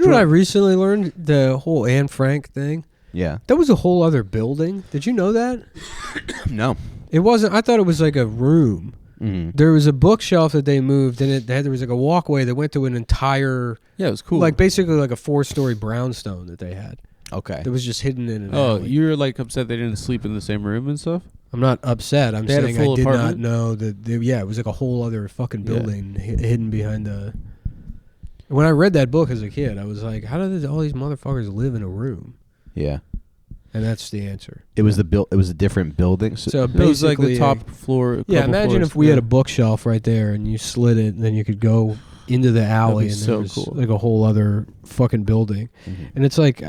know what I recently learned? The whole Anne Frank thing. Yeah. That was a whole other building. Did you know that? No. It wasn't. I thought it was like a room. Mm-hmm. There was a bookshelf that they moved, and there was like a walkway that went to an entire... Yeah, it was cool. Like basically like a 4-story brownstone that they had. Okay. That was just hidden in an Oh, alley. you're like upset they didn't sleep in the same room and stuff? I'm not upset. I'm They had a saying I full did apartment? not know that. Yeah, it was like a whole other fucking building hidden behind the... When I read that book as a kid, I was like, how did all these motherfuckers live in a room? Yeah. And that's the answer. It was it was a different building. So It was like the basically, top floor. yeah, imagine floors. if we had a bookshelf right there and you slid it and then you could go into the alley and so there was cool. like a whole other fucking building. Mm-hmm. And it's like,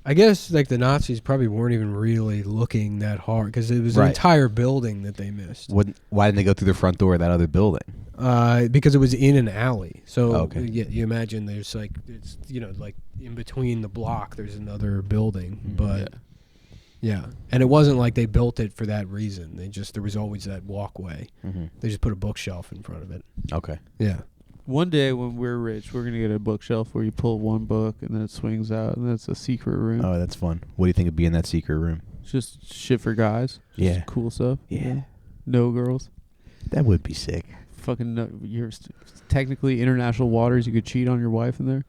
I guess like the Nazis probably weren't even really looking that hard because it was an entire building that they missed. Why didn't they go through the front door of that other building? Because it was in an alley. So you imagine there's like, it's, you know, like in between the block, there's another building, but yeah. And it wasn't like they built it for that reason. There was always that walkway. Mm-hmm. They just put a bookshelf in front of it. Okay. Yeah. One day when we're rich, we're going to get a bookshelf where you pull one book and then it swings out, and that's a secret room. Oh, that's fun. What do you think would be in that secret room? It's just shit for guys. Yeah. Just cool stuff. Yeah. No girls. That would be sick. Fucking no, you're technically international waters. You could cheat on your wife in there.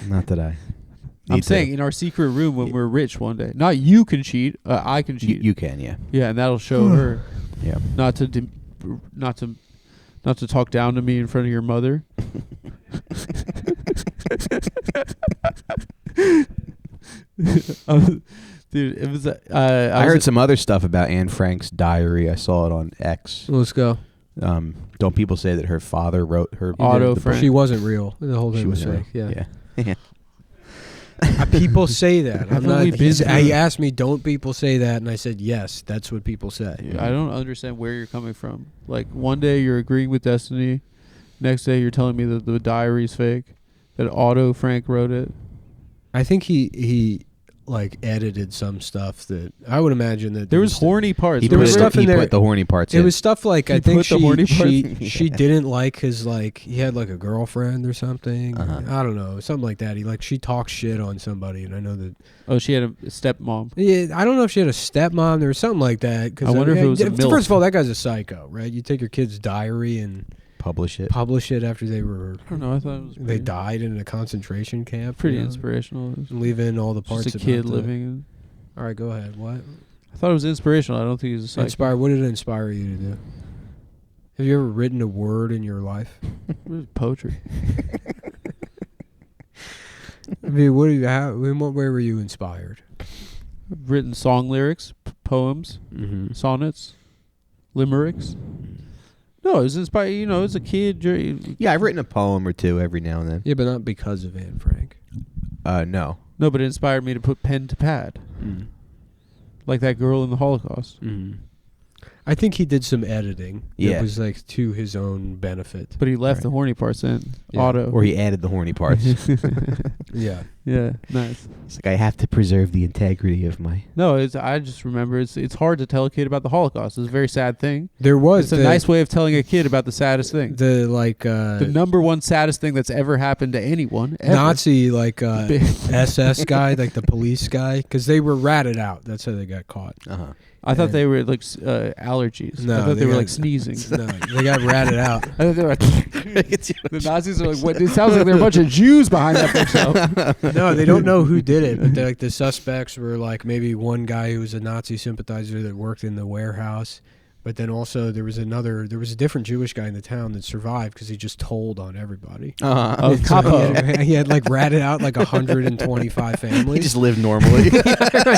Not that I... I'm saying in our secret room when we're rich one day. Not you can cheat. I can cheat. You can, yeah. Yeah, and that'll show her. Yeah. Not to talk down to me in front of your mother. Dude, it was. I heard some other stuff about Anne Frank's diary. I saw it on X. Let's go. Don't people say that her father wrote her? Otto Frank. She wasn't real. The whole thing She was was fake. Yeah. Yeah. People say that. I'm not. Haven't we been He asked me, "Don't people say that?" And I said, "Yes, that's what people say." Yeah, I don't understand where you're coming from. Like one day you're agreeing with Destiny, next day you're telling me that the diary's fake, that Otto Frank wrote it. I think he like edited some stuff that I would imagine that There was horny parts. There was stuff in there. Put the horny parts. It was stuff like I think put the horny she didn't like his like he had like a girlfriend or something. I don't know, something like that. She talked shit on somebody, and I know that. Oh, she had a stepmom. Yeah, I don't know if she had a stepmom. There was something like that. Cause I wonder if it was a MILF. First of all, that guy's a psycho, right? You take your kid's diary and publish it after they were. I don't know. I thought it was. They died in a concentration camp. Pretty inspirational. Leave in all the parts. Just a kid living in. All right, go ahead. What? I thought it was inspirational. I don't think he's a psycho. What did it inspire you to do? Have you ever written a word in your life? Poetry. I mean, in what way were you inspired? I've written song lyrics, poems, sonnets, limericks. No, it was inspired. You know, as a kid. Yeah, I've written a poem or two every now and then. Yeah, but not because of Anne Frank. No. No, but it inspired me to put pen to pad. Like that girl in the Holocaust. I think he did some editing. Yeah. It was like to his own benefit. But he left the horny parts in. Yeah. Auto. Or he added the horny parts. Yeah. Yeah, nice. It's like I have to preserve the integrity of my... No, I just remember it's hard to tell a kid about the Holocaust. It's a very sad thing. There was It's a nice way of telling a kid about the saddest thing. The number one saddest thing that's ever happened to anyone. Ever. Nazi SS guy, like the police guy, because they were ratted out. That's how they got caught. I thought they were like allergies. No, I thought they were like sneezing. No, they got ratted out. I thought they were the Nazis are like, what? It sounds like there are a bunch of Jews behind that bookshelf. No, they don't know who did it, but like the suspects were like maybe one guy who was a Nazi sympathizer that worked in the warehouse, but then also there was a different Jewish guy in the town that survived because he just told on everybody. Capo. He had like ratted out like 125 families. He just lived normally.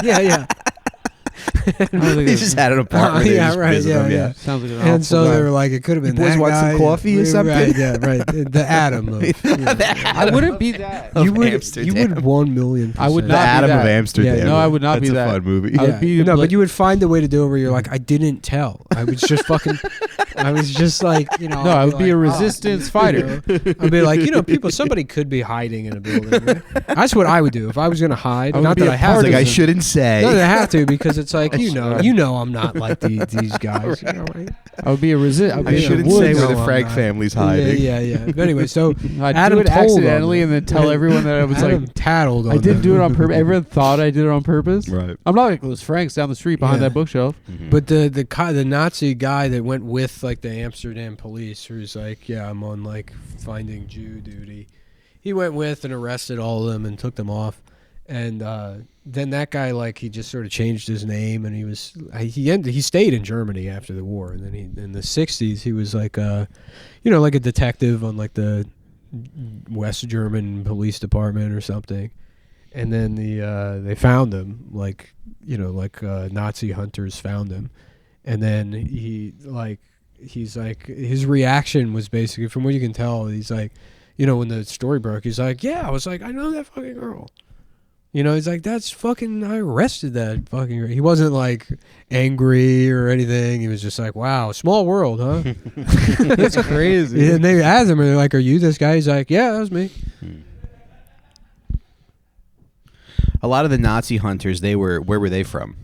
Yeah. He just had an apartment. Yeah, right. Yeah. Sounds like an And awful so guy. they were like, it could have been You boys that want guy. some coffee or something? Right, yeah, right. The Adam. I wouldn't be that. You would Amsterdam. 1,000,000%. I would The not be Adam that. of Amsterdam. Yeah, no, I would not That's be that. a fun movie. I would be no, like- but you would find a way to do it where you're like, I didn't tell. I was just fucking. I was just like, you know. No, I would I'd be a like, resistance fighter. I'd be like, somebody could be hiding in a building. Right? That's what I would do if I was gonna hide. I would Not be that a I have It's to. like I shouldn't say. No, I have to because it's like you know, I'm not like these guys. You know, right? I would be a I shouldn't say where the Frank family's hiding. Yeah. But anyway, so I'd do it accidentally and then tell everyone that I was Adam tattled. I didn't do it on purpose. Everyone thought I did it on purpose. Right. I'm not like those Franks down the street behind that bookshelf. Mm-hmm. But the Nazi guy that went with like the Amsterdam police, who's like, yeah, I'm on like finding Jew duty. He went with and arrested all of them and took them off. And then that guy, like, he just sort of changed his name, and he stayed in Germany after the war. And then in the 60s, he was like like a detective on like the West German police department or something. And then they found him, Nazi hunters found him. And then he's like, his reaction was basically, from what you can tell, he's like, when the story broke, he's like, yeah, I was like, I know that fucking girl. He's like, that's fucking, I arrested that fucking girl. He wasn't like angry or anything. He was just like, wow, small world, huh? That's crazy. And they asked him, and they're like, are you this guy? He's like, yeah, that was me. A lot of the Nazi hunters, where were they from?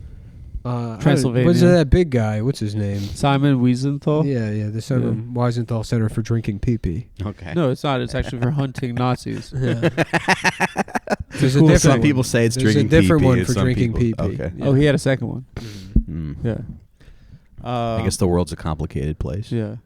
Transylvania. What's that big guy? What's his name? Simon Wiesenthal? Yeah, the Simon Wiesenthal Center for Drinking Pee-Pee. Okay. No, it's not. It's actually for hunting Nazis. Yeah. There's Cool. a different Some one. people say it's There's drinking a different pee-pee one and for some drinking people- pee-pee. Okay. Yeah. Oh, he had a second one. Mm. Yeah. I guess the world's a complicated place. Yeah.